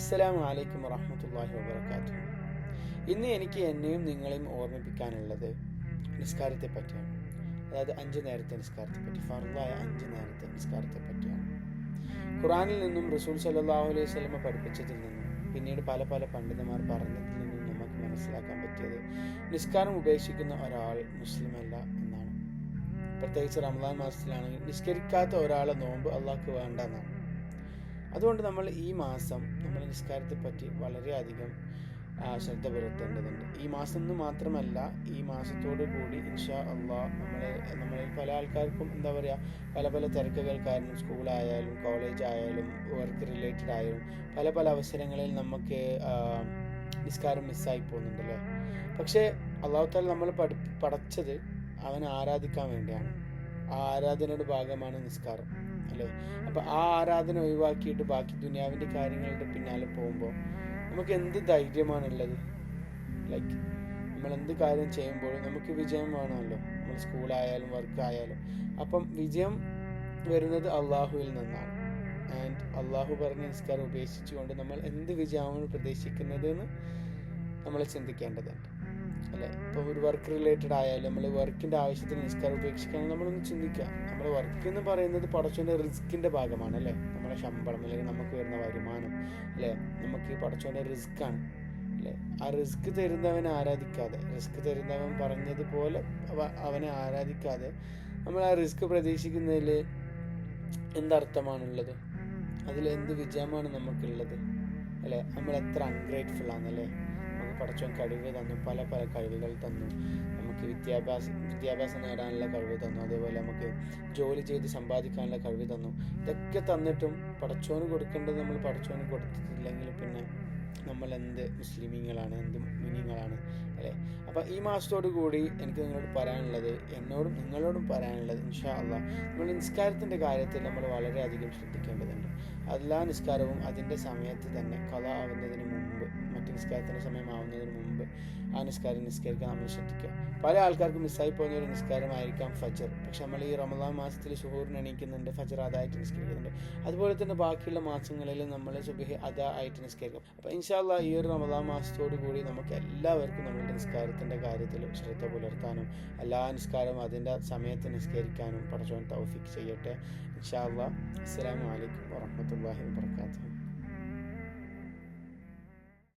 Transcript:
അസ്സലാമു അലൈക്കും വറഹ്മത്തുള്ളാഹി വബറകാതുഹു. ഇന്ന് എനിക്ക് എന്നെയും നിങ്ങളെയും ഓർമ്മിപ്പിക്കാനുള്ളത് നിസ്കാരത്തെ പറ്റിയാണ്. അതായത് 5 നേരത്തെ നിസ്കാരത്തെ പറ്റി, ഫർളായ 5 നേരത്തെ നിസ്കാരത്തെ പറ്റിയാണ്. ഖുർആനിൽ നിന്നും റസൂൽ സല്ലല്ലാഹു അലൈഹി വസല്ലമ പഠിപ്പിച്ചതിൽ നിന്നും പിന്നീട് പല പണ്ഡിതന്മാർ പറഞ്ഞതിൽ നിന്നും നമുക്ക് മനസ്സിലാക്കാൻ പറ്റിയത് നിസ്കാരം ഉപേക്ഷിക്കുന്ന ഒരാൾ മുസ്ലിമല്ല എന്നാണ്. പ്രത്യേകിച്ച് റമദാൻ മാസത്തിലാണെങ്കിൽ നിസ്കരിക്കാത്ത ഒരാളെ നോമ്പ് അള്ളാഹ്ക്ക് വേണ്ട എന്നാണ്. അതുകൊണ്ട് നമ്മൾ ഈ മാസം നമ്മൾ നിസ്കാരത്തെ പറ്റി വളരെയധികം ശ്രദ്ധ പുലർത്തേണ്ടതുണ്ട്. ഈ മാസം എന്ന് മാത്രമല്ല, ഈ മാസത്തോടു കൂടി ഇൻഷാ അള്ളാഹ് നമ്മളിൽ പല ആൾക്കാർക്കും പല തിരക്കുകൾ കാരണം സ്കൂളായാലും കോളേജ് ആയാലും വർക്ക് റിലേറ്റഡ് ആയാലും പല അവസരങ്ങളിൽ നമുക്ക് നിസ്കാരം മിസ്സായി പോകുന്നുണ്ടല്ലേ. പക്ഷേ അള്ളാഹു തആല നമ്മൾ പടച്ചത് അവനെ ആരാധിക്കാൻ വേണ്ടിയാണ്. ആ ആരാധനയുടെ ഭാഗമാണ് നിസ്കാരം അല്ലേ. അപ്പം ആ ആരാധന ഒഴിവാക്കിയിട്ട് ബാക്കി ദുനിയാവിൻ്റെ കാര്യങ്ങളുടെ പിന്നാലെ പോകുമ്പോൾ നമുക്ക് എന്ത് ധൈര്യമാണുള്ളത്? നമ്മൾ എന്ത് കാര്യം ചെയ്യുമ്പോഴും നമുക്ക് വിജയം വേണമല്ലോ. നമ്മൾ സ്കൂളായാലും വർക്കായാലും. അപ്പം വിജയം വരുന്നത് അള്ളാഹുവിൽ നിന്നാണ്. ആൻഡ് അള്ളാഹു പറഞ്ഞ നിസ്കാരം ഉപേക്ഷിച്ചുകൊണ്ട് നമ്മൾ എന്ത് വിജയമാണ് പ്രതീക്ഷിക്കുന്നത് എന്ന് നമ്മൾ ചിന്തിക്കേണ്ടതുണ്ട് അല്ലേ. ഇപ്പോൾ ഒരു വർക്ക് റിലേറ്റഡ് ആയാലും നമ്മൾ വർക്കിൻ്റെ ആവശ്യത്തിന് നിസ്കാരം ഉപേക്ഷിക്കുകയാണെങ്കിൽ നമ്മളൊന്ന് ചിന്തിക്കുക. നമ്മൾ വർക്ക് എന്ന് പറയുന്നത് പടച്ചോൻ്റെ റിസ്കിൻ്റെ ഭാഗമാണ് അല്ലേ. നമ്മളെ ശമ്പളം അല്ലെങ്കിൽ നമുക്ക് വരുന്ന വരുമാനം അല്ലേ, നമുക്ക് പടച്ചോൻ്റെ റിസ്ക്കാണ് അല്ലേ. ആ റിസ്ക് തരുന്നവനെ ആരാധിക്കാതെ, റിസ്ക് തരുന്നവൻ പറഞ്ഞതുപോലെ അവനെ ആരാധിക്കാതെ നമ്മൾ ആ റിസ്ക് പ്രതീക്ഷിക്കുന്നതിൽ എന്തർത്ഥമാണുള്ളത്? അതിൽ എന്ത് വിജയമാണ് നമുക്കുള്ളത് അല്ലേ. നമ്മൾ എത്ര അൺഗ്രേറ്റ്ഫുൾ ആണല്ലേ. നമുക്ക് പടച്ചോൻ കഴിവ് തന്നു, പല കഴിവുകൾ തന്നു. നമുക്ക് വിദ്യാഭ്യാസം നേടാനുള്ള കഴിവ് തന്നു, അതേപോലെ നമുക്ക് ജോലി ചെയ്ത് സമ്പാദിക്കാനുള്ള കഴിവ് തന്നു. ഇതൊക്കെ തന്നിട്ടും പടച്ചോന് കൊടുക്കേണ്ടത് നമ്മൾ പടച്ചോന് കൊടുത്തിട്ടില്ലെങ്കിൽ പിന്നെ നമ്മൾ എന്ത് മുസ്ലിമീങ്ങളാണ്, എന്ത് മുഅ്മിനീങ്ങളാണ് അല്ലേ. അപ്പം ഈ മാസത്തോടു കൂടി എനിക്ക് നിങ്ങളോട് പറയാനുള്ളത്, എന്നോടും നിങ്ങളോടും പറയാനുള്ളത്, ഇൻഷാ അള്ളാഹ് നമ്മൾ നിസ്കാരത്തിൻ്റെ കാര്യത്തിൽ നമ്മൾ വളരെയധികം ശ്രദ്ധിക്കേണ്ടതുണ്ട്. എല്ലാ നിസ്കാരവും അതിൻ്റെ സമയത്ത് തന്നെ ഖളാ ആവുന്നതിന് മുമ്പ്, മറ്റ് നിസ്കാരത്തിൻ്റെ സമയമാവുന്നതിന് മുമ്പ് ആ നിസ്കാരം നിസ്കരിക്കാൻ നമ്മൾ ശ്രദ്ധിക്കുക. പല ആൾക്കാർക്കും മിസ്സായി പോകുന്ന ഒരു നിസ്കാരമായിരിക്കാം ഫജ്ർ. പക്ഷെ നമ്മൾ ഈ റമദാൻ മാസത്തിൽ സുഹൂറിന് എണീക്കുന്നുണ്ട്, ഫജ്ർ അതായിട്ട് നിസ്കരിക്കുന്നുണ്ട്. അതുപോലെ തന്നെ ബാക്കിയുള്ള മാസങ്ങളിൽ നമ്മൾ സുബ്ഹി അതാ ആയിട്ട് നിസ്കരിക്കും. അപ്പോൾ ഇൻഷാ അള്ളാഹ് ഈ ഒരു റമദാൻ മാസത്തോടു കൂടി നമുക്ക് എല്ലാവർക്കും നമ്മളുടെ നിസ്കാരത്തിൻ്റെ കാര്യത്തിൽ ശ്രദ്ധ പുലർത്താനും എല്ലാ നിസ്കാരവും അതിൻ്റെ സമയത്ത് നിസ്കരിക്കാനും പടച്ചോൻ തൗഫീഖ് ചെയ്യട്ടെ. ഇൻഷാ അള്ളാഹ്. അസ്സലാമു അലൈക്കും വറഹ്മത്തുള്ളാഹി വബറകാതുഹു.